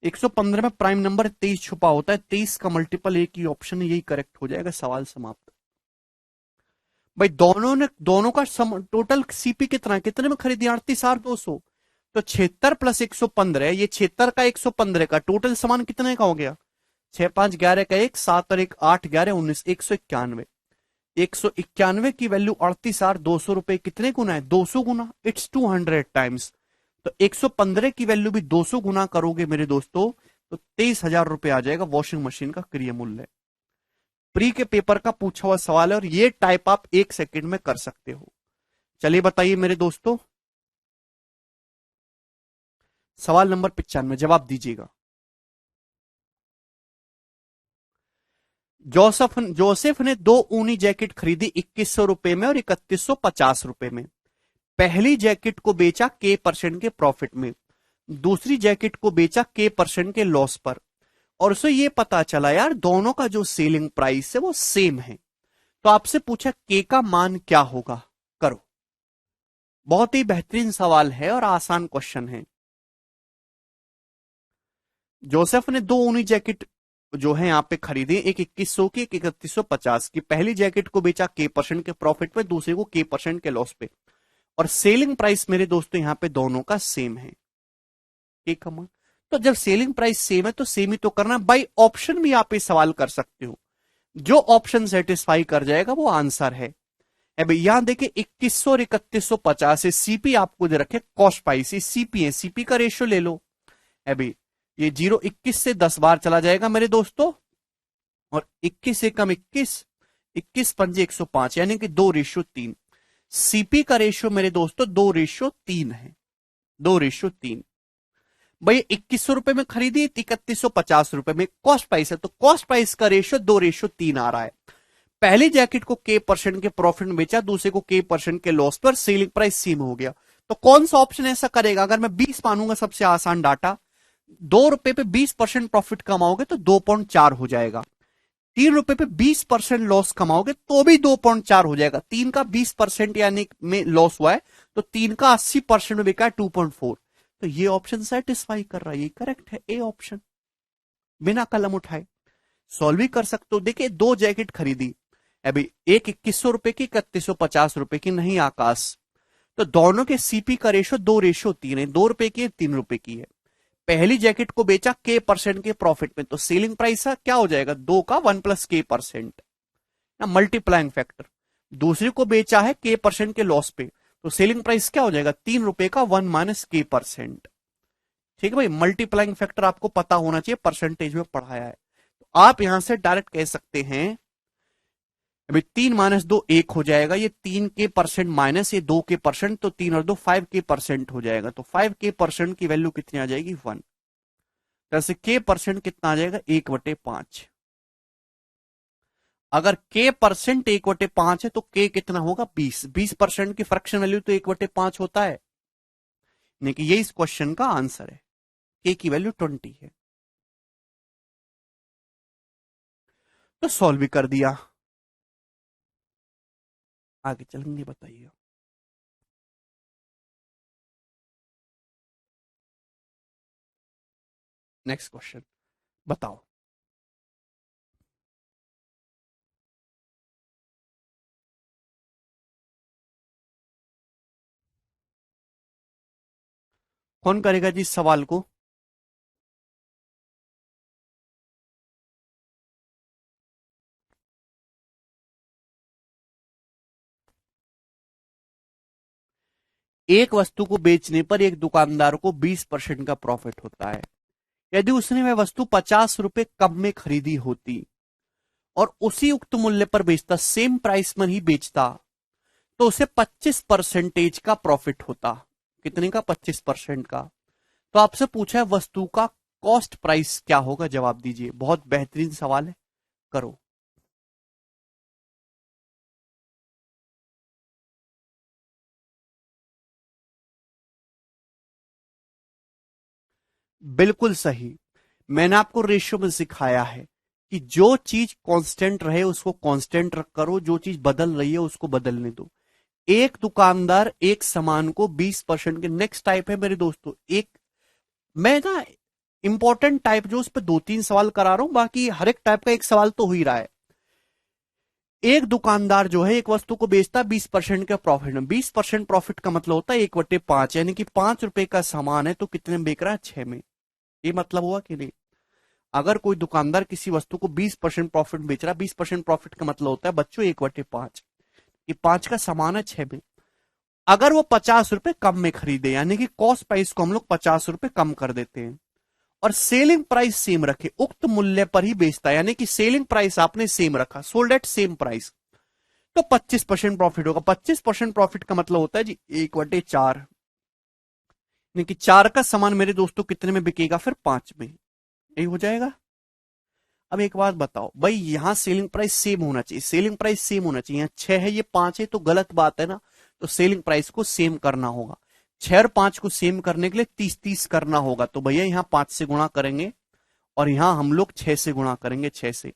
115 में प्राइम नंबर 23 छुपा होता है। 23 का मल्टीपल एक ही ऑप्शन है, यही करेक्ट हो जाएगा। सवाल समाप्त। भाई दोनों का टोटल सीपी कितना, कितने में खरीदी? 38,200। तो 76 प्लस 115, ये 76 का 115 का टोटल सामान कितने का हो गया? 6 5 11 का 1, 7 और 1 8 11 19, 191। 191 की वैल्यू 38,200 रुपए कितने गुना है? 200 गुना। It's 200 times. तो 115 की वैल्यू भी 200 गुना करोगे मेरे दोस्तों तो 23,000 रुपए आ जाएगा वॉशिंग मशीन का क्रय मूल्य। प्री के पेपर का पूछा हुआ सवाल है और ये टाइप आप 1 सेकंड में कर सकते हो। चलिए बताइए मेरे दोस्तों, सवाल नंबर 95 जवाब दीजिएगा। जोसेफ ने दो ऊनी जैकेट खरीदी 2100 रुपए में और 3150 रुपए में। पहली जैकेट को बेचा K% के प्रॉफिट में, दूसरी जैकेट को बेचा K% के लॉस पर। और उसे ये पता चला यार दोनों का जो सेलिंग प्राइस है वो सेम है। तो आपसे पूछा K का मान क्या होगा? करो। बहुत ही बेहतरीन सवाल है और आसान क्वेश्चन है। जोसेफ ने दो ऊनी जैकेट जो है यहाँ पे खरीदी, एक 2100 की, एक 3150 की। पहली जैकेट को बेचा K% के प्रॉफिट पे, दूसरे को K% के लॉस पे। और सेलिंग प्राइस मेरे दोस्तों यहाँ पे दोनों का सेम है। K का मान, तो जब सेलिंग प्राइस सेम है तो सेम ही तो करना। बाई ऑप्शन भी आप ये सवाल कर सकते हो, जो ऑप्शन सेटिस्फाई कर जाएगा वो आंसर है। अब यहां देखिए 2100 और 3150 है, सीपी आपको दे रखे कॉस्ट प्राइस, सीपी है, सीपी का रेशियो ले लो। अभी ये 0 21 से 10 बार चला जाएगा मेरे दोस्तों, और 21 से कम 21, 21 पंजे 105, यानी कि 2:3। सीपी का रेशियो मेरे दोस्तों 2:3 है। 2:3। भाई 2100 रुपए में खरीदी, 3150 रुपए में कॉस्ट प्राइस है, तो कॉस्ट प्राइस का रेशियो 2:3 आ रहा है। पहली जैकेट को K% के प्रॉफिट में बेचा, दूसरे को K% के लॉस पर, सेलिंग प्राइस सेम हो गया। तो कौन सा ऑप्शन ऐसा करेगा? अगर मैं 20 मानूंगा सबसे आसान डाटा, 2 रुपए पे 20% प्रॉफिट कमाओगे तो 2.4 हो जाएगा। 3 रुपए पे 20% लॉस कमाओगे तो भी 2.4 हो जाएगा। 3 का 20% यानी में लॉस हुआ है, तो 3 का 80% में बिका है 2.4। तो ये ऑप्शन सेटिस्फाई कर रहा है, ये करेक्ट है ए ऑप्शन, बिना कलम उठाए। सॉल्व भी कर सकते हो। देखिए दो जैकेट खरीदी, अभी एक 2100 रुपए की, 3150 रुपए की, नहीं आकाश, तो दोनों के सीपी का रेशो 2:3 है। 2 रुपए की है, 3 रुपए की है। पहली जैकेट को बेचा K% के प्रॉफिट में, तो सेलिंग प्राइस क्या हो जाएगा? 2 का 1 प्लस K%, मल्टीप्लाइंग फैक्टर। दूसरे को बेचा है K% के लॉस पे, तो सेलिंग प्राइस क्या हो जाएगा? 3 रुपए का 1 माइनस K%। ठीक है भाई, मल्टीप्लाइंग फैक्टर आपको पता होना चाहिए, परसेंटेज में पढ़ाया है। तो आप यहां से डायरेक्ट कह सकते हैं, अभी 3 - 2 1 हो जाएगा, ये 3 K% माइनस ये 2 K%, तो 3 और 2 5 K% हो जाएगा। तो 5 K% की वैल्यू कितनी आ जाएगी? 1। जैसे K% कितना आ जाएगा? 1/5। अगर K% 1/5 है तो K कितना होगा? 20। 20% की फ्रैक्शन वैल्यू तो 1/5 होता है, नहीं कि ये इस क्वेश्चन का आंसर है। K की वैल्यू 20 है। तो सॉल्व भी कर दिया। आगे चलेंगे, बताइए। नेक्स्ट क्वेश्चन बताओ। कौन करेगा जी इस सवाल को? एक वस्तु को बेचने पर एक दुकानदार को 20% का प्रॉफिट होता है। यदि उसने वह वस्तु 50 रुपए कम में खरीदी होती और उसी उक्त मूल्य पर बेचता, सेम प्राइस में ही बेचता, तो उसे 25% का प्रॉफिट होता। कितने का? 25% का। तो आपसे पूछा है वस्तु का कॉस्ट प्राइस क्या होगा, जवाब दीजिए। बहुत बेहतरीन सवाल है, करो। बिल्कुल सही। मैंने आपको रेशियो में सिखाया है कि जो चीज कांस्टेंट रहे उसको कांस्टेंट रख करो, जो चीज बदल रही है उसको बदलने दो। एक दुकानदार एक सामान को 20% के, नेक्स्ट टाइप है मेरे दोस्तों, एक, मैं ना इंपॉर्टेंट टाइप जो उस पर 2-3 सवाल करा रहा हूं, बाकी हर एक टाइप का एक सवाल तो हो ही रहा है। एक दुकानदार जो है एक वस्तु को बेचता 20% का प्रॉफिट में। 20% प्रॉफिट का मतलब होता है 1/5, यानी कि 5 रुपए का सामान है तो कितने में बिक रहा है? 6 में। ये मतलब हुआ कि नहीं? अगर कोई दुकानदार किसी वस्तु को 20% प्रॉफिट बेच रहा है, 20% प्रॉफिट का मतलब होता है बच्चों 1/5, ये 5 का सामान है 6 में। अगर वो 50 रुपए कम में खरीदे, यानी कि कॉस्ट प्राइस को हम लोग 50 रुपए कम कर देते हैं और सेलिंग प्राइस सेम रखे, उक्त मूल्य पर ही बेचता है, यानी कि सेलिंग प्राइस आपने सेम रखा, सोल्ड एट सेम प्राइस, तो 25% प्रॉफिट होगा। 25% प्रॉफिट का मतलब होता है जी 1/4, यानी कि 4 का सामान मेरे दोस्तों कितने में बिकेगा? फिर 5 में। यही हो जाएगा। अब एक बात बताओ भाई, यहां सेलिंग प्राइस सेम होना चाहिए, सेलिंग प्राइस सेम होना चाहिए। यहाँ 6 है, ये 5 है, तो गलत बात है ना। तो सेलिंग प्राइस को सेम करना होगा। 6 और 5 को सेम करने के लिए 30-30 करना होगा, तो भैया यहाँ 5 से गुणा करेंगे और यहां हम लोग 6 से गुणा करेंगे, 6 से।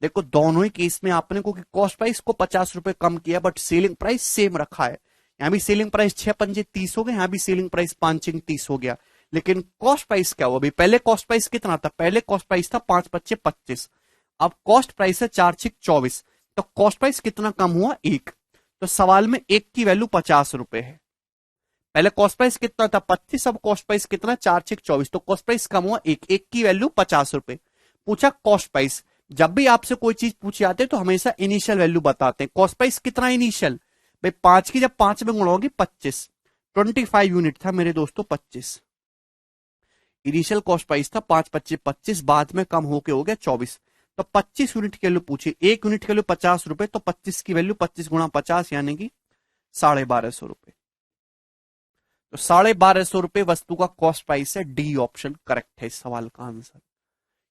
देखो दोनों ही केस में आपने को कॉस्ट प्राइस को 50 रुपए कम किया, बट सेलिंग प्राइस सेम रखा है। यहां भी सेलिंग प्राइस 6×5 = 30 हो गया, यहां भी सेलिंग प्राइस 5×3 = 30 हो गया। लेकिन कॉस्ट प्राइस क्या हुआ भाई? पहले कॉस्ट प्राइस कितना था? पहले कॉस्ट प्राइस था 5×5 = 25। अब कॉस्ट प्राइस है 4×6 = 24। तो कॉस्ट प्राइस कितना कम हुआ? 1। तो सवाल में एक की वैल्यू 50 रुपए है। पहले कॉस्ट प्राइस कितना था? 25। अब कॉस्ट प्राइस कितना? 4×6 = 24। तो कॉस्ट प्राइस कम हुआ 1, एक की वैल्यू 50 रुपए। पूछा कॉस्ट प्राइस। जब भी आपसे कोई चीज पूछी जाती है तो हमेशा इनिशियल वैल्यू बताते हैं। कॉस्ट प्राइस कितना इनिशियल? भाई 5 की जब 5 में गुणा होगी 25, 25 यूनिट था मेरे दोस्तों, 25 इनिशियल कॉस्ट प्राइस था। 5×25 = 25, बाद में कम होके हो गया 24। तो 25 यूनिट की वैल्यू पूछी, 1 यूनिट की वैल्यू 50 रुपए, तो 25 की वैल्यू 25 × 50 यानी कि 1250 रुपए। तो 1250 रुपए वस्तु का कॉस्ट प्राइस है। डी ऑप्शन करेक्ट है इस सवाल का आंसर।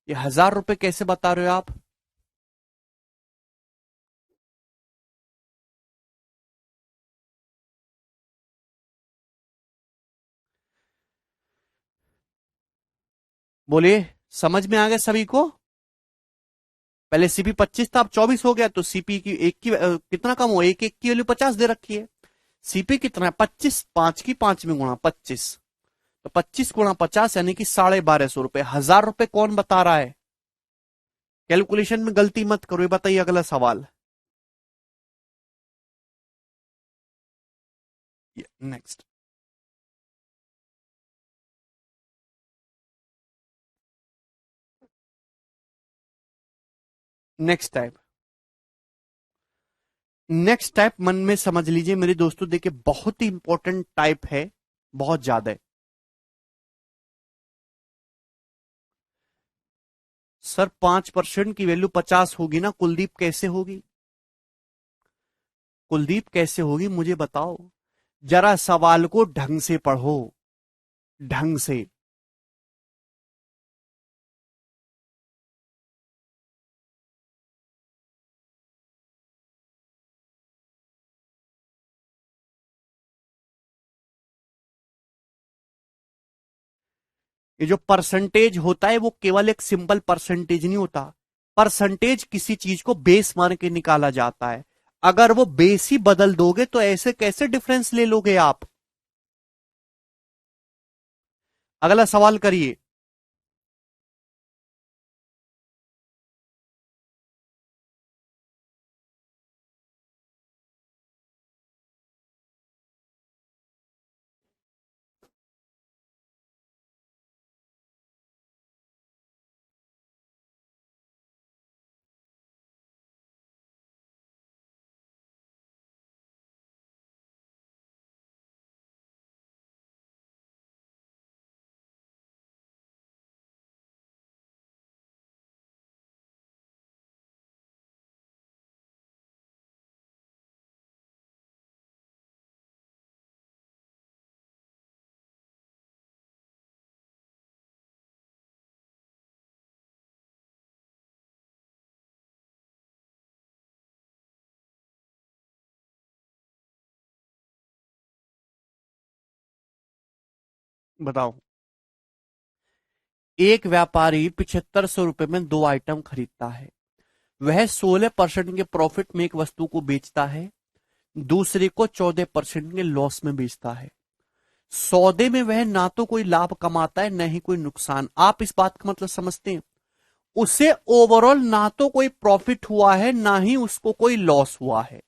ये 1000 रुपए कैसे बता रहे हो आप? बोलिए, समझ में आ गया सभी को? पहले सीपी 25 था, अब 24 हो गया, तो सीपी की एक की कितना कम हुआ? एक एक की वैल्यू 50 दे रखी है। सीपी कितना है? 25, 5 की 5 में गुणा 25, तो 25 × 50 यानी कि 1250 रुपए। 1000 रुपए कौन बता रहा है? कैलकुलेशन में गलती मत करो। ये बताइए अगला सवाल। Next. Next type. Next type मन में समझ लीजिए मेरे दोस्तों, देखिए बहुत ही इंपॉर्टेंट टाइप है, बहुत ज्यादा है। सर 5% की वैल्यू 50 होगी ना कुलदीप? कैसे होगी? कुलदीप कैसे होगी मुझे बताओ। जरा सवाल को ढंग से पढ़ो, ढंग से। ये जो परसेंटेज होता है वो केवल एक सिंपल परसेंटेज नहीं होता। परसेंटेज किसी चीज को बेस मान के निकाला जाता है। अगर वो बेस ही बदल दोगे तो ऐसे कैसे डिफरेंस ले लोगे आप? अगला सवाल करिए। बताओ। एक व्यापारी 7500 रुपए में दो आइटम खरीदता है। वह 16% के प्रॉफिट में एक वस्तु को बेचता है, दूसरे को 14% के लॉस में बेचता है। सौदे में वह ना तो कोई लाभ कमाता है, न ही कोई नुकसान। आप इस बात का मतलब समझते हैं? उसे ओवरऑल ना तो कोई प्रॉफिट हुआ है, ना ही उसको कोई लॉस हुआ है।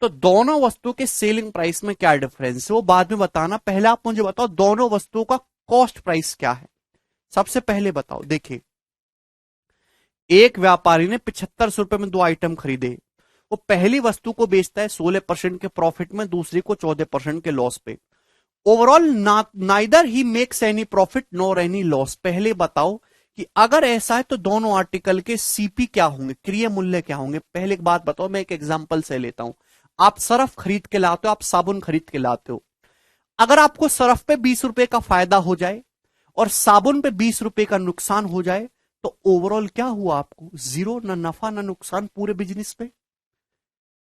तो दोनों वस्तुओं के सेलिंग प्राइस में क्या डिफरेंस है वो बाद में बताना। पहले आप मुझे बताओ दोनों वस्तुओं का कॉस्ट प्राइस क्या है। सबसे पहले बताओ। देखिए, एक व्यापारी ने 7500 रुपए में दो आइटम खरीदे। वो पहली वस्तु को बेचता है 16% के प्रॉफिट में, दूसरी को 14% के लॉस पे। Overall neither he makes any profit nor any loss. पहले बताओ कि अगर ऐसा है तो दोनों आर्टिकल के सीपी क्या होंगे, क्रिय मूल्य क्या होंगे। पहले एक बात बताओ, मैं एक एग्जांपल से लेता हूं। आप सर्फ खरीद के लाते हो, आप साबुन खरीद के लाते हो। अगर आपको सर्फ पे 20 रुपए का फायदा हो जाए और साबुन पे 20 रुपए का नुकसान हो जाए, तो ओवरऑल क्या हुआ आपको? जीरो, ना नफा ना नुकसान पूरे बिजनेस पे।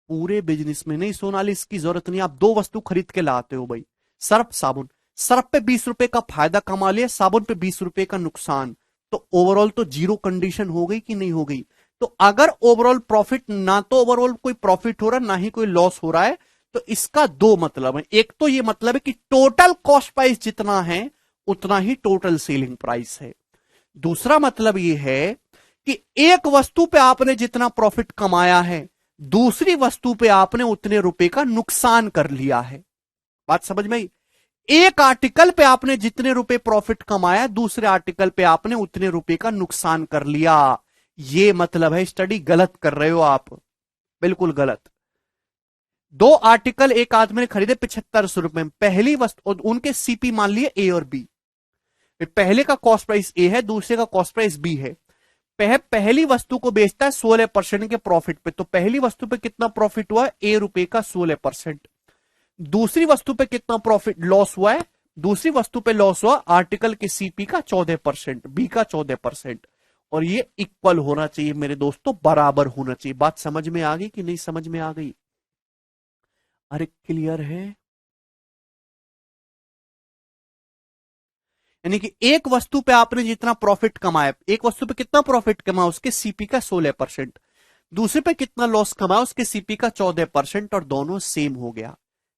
पूरे बिजनेस में नहीं सोनाली, इसकी जरूरत नहीं। आप दो वस्तु खरीद के लाते हो भाई, सर्फ साबुन। सर्फ पे 20 रुपए का फायदा कमा लिया, साबुन पे 20 रुपए का नुकसान। तो ओवरऑल तो जीरो कंडीशन हो गई कि नहीं हो गई? तो अगर ओवरऑल प्रॉफिट, ना तो ओवरऑल कोई प्रॉफिट हो रहा है ना ही कोई लॉस हो रहा है, तो इसका दो मतलब है। एक तो ये मतलब है कि टोटल कॉस्ट प्राइस जितना है उतना ही टोटल सेलिंग प्राइस है। दूसरा मतलब यह है कि एक वस्तु पे आपने जितना प्रॉफिट कमाया है, दूसरी वस्तु पे आपने उतने रुपए का नुकसान कर लिया है। बात समझ में आई? एक आर्टिकल पे आपने जितने रुपए प्रॉफिट कमाया, दूसरे आर्टिकल पे आपने उतने रुपए का नुकसान कर लिया। ये मतलब है। स्टडी गलत कर रहे हो आप, बिल्कुल गलत। दो आर्टिकल एक आदमी ने खरीदे 7500 रुपए में, पहली वस्तु, और उनके सीपी मान लिए ए और बी। पहले का कॉस्ट प्राइस ए है, दूसरे का कॉस्ट प्राइस बी है। पहली वस्तु को बेचता है 16% के प्रॉफिट पे, तो पहली वस्तु पे कितना प्रॉफिट हुआ? ए रुपए का 16%। दूसरी वस्तु पे कितना प्रॉफिट लॉस हुआ है? दूसरी वस्तु पे लॉस हुआ आर्टिकल के सीपी का 14%, बी का 14%। और ये इक्वल होना चाहिए मेरे दोस्तों, बराबर होना चाहिए। बात समझ में आ गई कि नहीं समझ में आ गई? अरे क्लियर है? यानी कि एक वस्तु पे आपने जितना प्रॉफिट कमाया, एक वस्तु पे कितना प्रॉफिट कमाया? उसके सीपी का 16%। दूसरे पे कितना लॉस कमाया? उसके सीपी का 14%। और दोनों सेम हो गया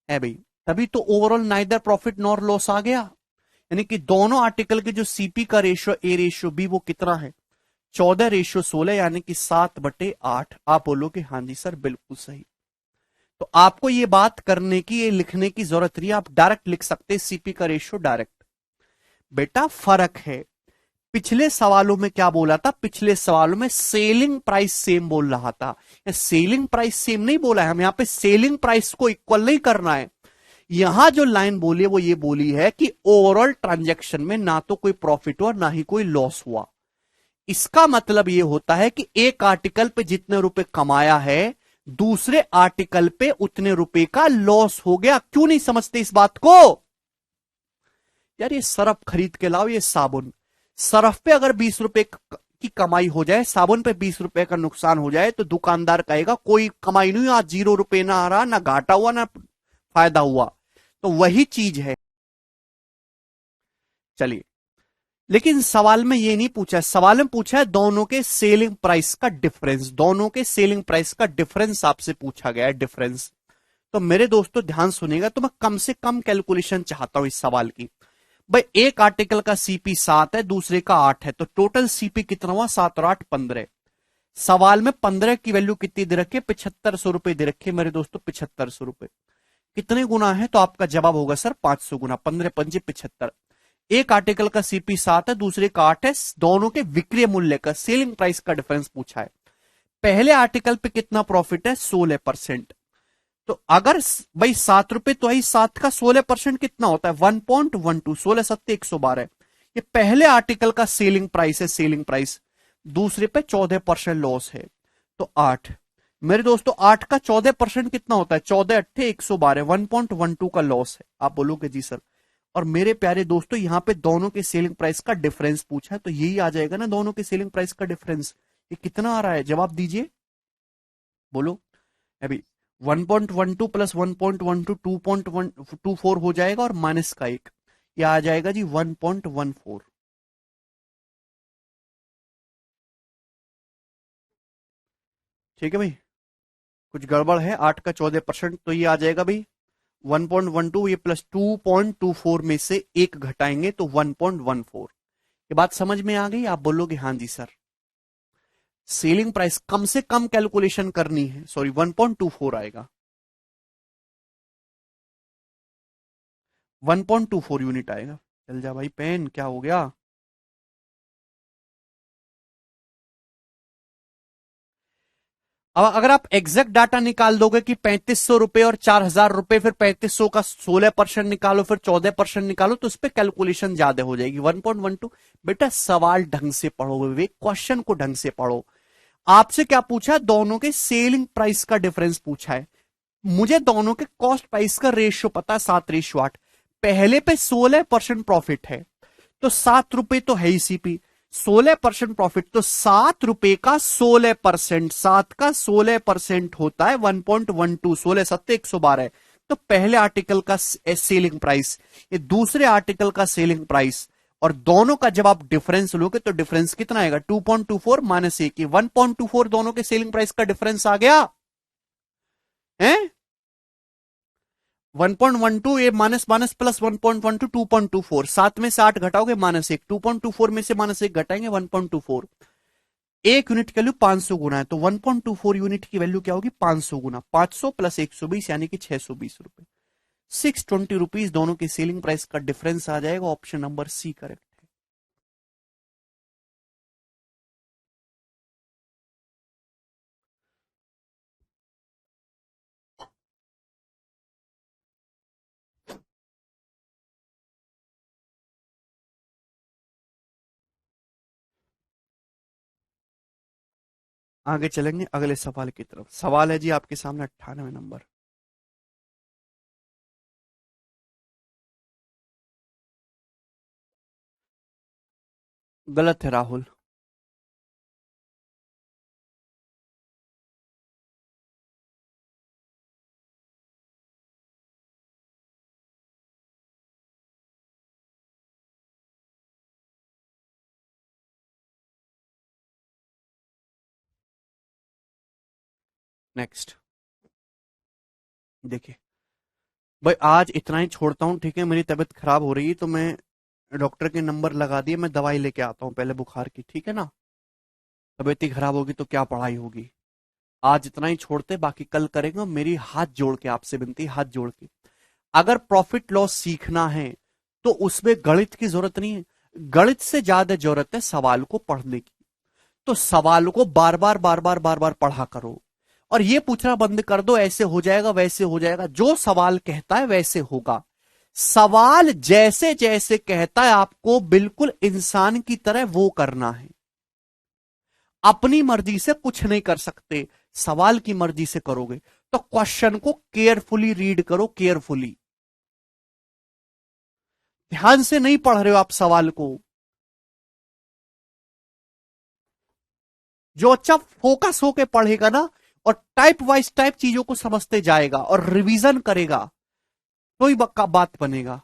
है भाई। तभी तो overall neither profit nor loss आ गया। यानी कि दोनों आर्टिकल के जो सीपी का रेशियो ए रेशियो बी वो कितना है? 14:16, यानी कि 7/8। आप बोलोगे हाँ जी सर बिल्कुल सही। तो आपको ये बात करने की, ये लिखने की जरूरत नहीं है, आप डायरेक्ट लिख सकते हैं सीपी का रेशियो डायरेक्ट। बेटा फर्क है। पिछले सवालों में क्या बोला था? पिछले सवालों में सेलिंग प्राइस सेम बोल रहा था। सेलिंग प्राइस सेम नहीं बोला है, हम यहां पे सेलिंग प्राइस को इक्वल नहीं करना है। यहां जो लाइन बोली है वो ये बोली है कि ओवरऑल ट्रांजैक्शन में ना तो कोई प्रॉफिट हुआ ना ही कोई लॉस हुआ। इसका मतलब ये होता है कि एक आर्टिकल पे जितने रुपए कमाया है, दूसरे आर्टिकल पे उतने रुपए का लॉस हो गया। क्यों नहीं समझते इस बात को? यार ये सरफ खरीद के लाओ, ये साबुन। सरफ पे अगर 20 रुपए की कमाई हो जाए, साबुन पे 20 रुपए का नुकसान हो जाए, तो दुकानदार कहेगा कोई कमाई नहीं, आज 0 रुपए ना आ रहा, ना घाटा हुआ ना फायदा हुआ। तो वही चीज है। चलिए, लेकिन सवाल में ये नहीं पूछा है। सवाल में पूछा है दोनों के सेलिंग प्राइस का डिफरेंस। दोनों के सेलिंग प्राइस का डिफरेंस आपसे पूछा गया है, डिफरेंस। तो मेरे दोस्तों ध्यान सुनिएगा, तो मैं कम से कम कैलकुलेशन चाहता हूं इस सवाल की। भाई एक आर्टिकल का सीपी 7 है, दूसरे का 8 है, तो टोटल सीपी कितना हुआ? 7 और 8 15। सवाल में 15 की वैल्यू कितनी दे रखी है? 7500 रुपए दे रखे मेरे दोस्तों, 7500 रुपए। कितने गुना है? तो आपका जवाब होगा सर 500 गुना। 15 पंजे 75। एक आर्टिकल का सीपी 7 है, दूसरे का 8 है, दोनों के विक्रय मूल्य का, सेलिंग प्राइस का डिफरेंस पूछा है। पहले आर्टिकल पे कितना प्रॉफिट है? 16%। तो अगर भाई 7 रुपए, तो ही 7 का 16% कितना होता है? 1.12। 16×7=112। ये पहले आर्टिकल का सेलिंग प्राइस है, सेलिंग प्राइस। दूसरे पे 14% लॉस है, तो 8। मेरे दोस्तों 8 का 14% कितना होता है? 14×8=112। 1.12 का लॉस है। आप बोलोगे जी सर। और मेरे प्यारे दोस्तों यहां पे दोनों के सेलिंग प्राइस का डिफरेंस पूछा है, तो यही आ जाएगा ना, दोनों के सेलिंग प्राइस का डिफरेंस। ये कितना आ रहा है? जवाब दीजिए, बोलो अभी। 1.12 प्लस 1.12 2.124 हो जाएगा, और माइनस का 1। ये आ जाएगा जी 1.14। ठीक है भाई, कुछ गड़बड़ है, 8 का 14%, तो ये आ जाएगा भाई 1.12, ये प्लस 2.24 में से एक घटाएंगे तो 1.14। ये बात समझ में आ गई? आप बोलोगे हाँ जी सर। सेलिंग प्राइस कम से कम कैलकुलेशन करनी है, सॉरी 1.24 आएगा, 1.24 यूनिट आएगा। चल जा भाई पेन, क्या हो गया? अब अगर आप एग्जैक्ट डाटा निकाल दोगे कि 3500 रुपए और 4000 रुपए, फिर 3500 का 16% निकालो, फिर 14% निकालो, तो उस पर कैलकुलेशन ज्यादा हो जाएगी। 1.12। बेटा सवाल ढंग से पढ़ो विवेक, क्वेश्चन को ढंग से पढ़ो। आपसे क्या पूछा है? दोनों के सेलिंग प्राइस का डिफरेंस पूछा है। मुझे दोनों के कॉस्ट प्राइस का रेशियो पता है, 7:8। पहले पे 16% प्रॉफिट है, तो 7 रुपए तो है ही सीपी, 16% प्रॉफिट, तो 7 रुपए का 16%, 7 का 16% होता है 1.12, 16 7 112। तो पहले आर्टिकल का सेलिंग प्राइस, ये दूसरे आर्टिकल का सेलिंग प्राइस, और दोनों का जब आप डिफरेंस लोगे तो डिफरेंस कितना आएगा? 2.24 माइनस 1, 1.24 दोनों के सेलिंग प्राइस का डिफरेंस आ गया है। 1.12 ये माइनस माइनस प्लस 1.12, 2.24, 7 में से 8 घटाओगे -1, 2.24 में से -1 घटाएंगे 1.24। एक यूनिट की वैल्यू 500 गुना है, तो 1.24 यूनिट की वैल्यू क्या होगी? 500 गुना 500 प्लस 120 यानी कि 620 रुपए। 620 रुपीज दोनों की सेलिंग प्राइस का डिफरेंस आ जाएगा। ऑप्शन नंबर सी करेक्ट है। आगे चलेंगे अगले सवाल की तरफ। सवाल है जी आपके सामने 98 नंबर। गलत है राहुल। नेक्स्ट देखिए भाई, आज इतना ही छोड़ता हूं, ठीक है? मेरी तबीयत खराब हो रही है, तो मैं डॉक्टर के नंबर लगा दिए, मैं दवाई लेके आता हूं पहले बुखार की, ठीक है ना? तबीयत ही खराब होगी तो क्या पढ़ाई होगी। आज इतना ही छोड़ते, बाकी कल करेंगे। मेरी हाथ जोड़ के आपसे विनती, हाथ जोड़ के, अगर प्रॉफिट लॉस सीखना है तो उसमें गणित की जरूरत नहीं है, गणित से ज्यादा जरूरत है सवाल को पढ़ने की। तो सवाल को बार बार बार बार बार बार पढ़ा करो, और ये पूछना बंद कर दो ऐसे हो जाएगा वैसे हो जाएगा। जो सवाल कहता है वैसे होगा। सवाल जैसे जैसे कहता है आपको बिल्कुल इंसान की तरह वो करना है। अपनी मर्जी से कुछ नहीं कर सकते, सवाल की मर्जी से करोगे। तो क्वेश्चन को केयरफुली रीड करो, केयरफुली, ध्यान से नहीं पढ़ रहे हो आप सवाल को। जो अच्छा फोकस होके पढ़ेगा ना, और टाइप वाइज टाइप चीजों को समझते जाएगा और रिवीजन करेगा, तो ही बात बनेगा।